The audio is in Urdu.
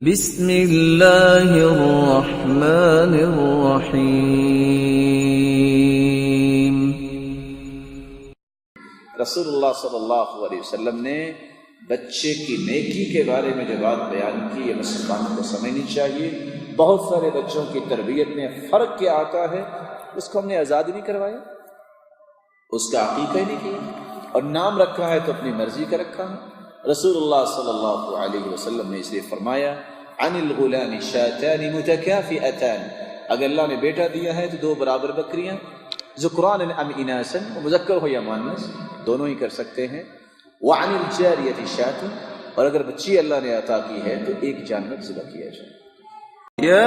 بسم اللہ الرحمن الرحیم۔ رسول اللہ صلی اللہ علیہ وسلم نے بچے کی نیکی کے بارے میں جو بات بیان کی، یہ مسلمانوں کو سمجھنی چاہیے۔ بہت سارے بچوں کی تربیت میں فرق کیا آتا ہے، اس کو ہم نے آزاد نہیں کروایا، اس کا عقیقہ ہی نہیں کیا، اور نام رکھا ہے تو اپنی مرضی کا رکھا ہے۔ رسول اللہ صلی اللہ علیہ وسلم نے اس لیے فرمایا عن الغلام شاتان متکافئتان، اگر اللہ نے بیٹا دیا ہے تو دو برابر بکریاں، ذکران ام اناسا، مذکر ہو یا مؤنث دونوں ہی کر سکتے ہیں۔ وعن الجاریۃ شاۃ، اور اگر بچی اللہ نے عطا کی ہے تو ایک جانور ذبح کیا جائے۔ یا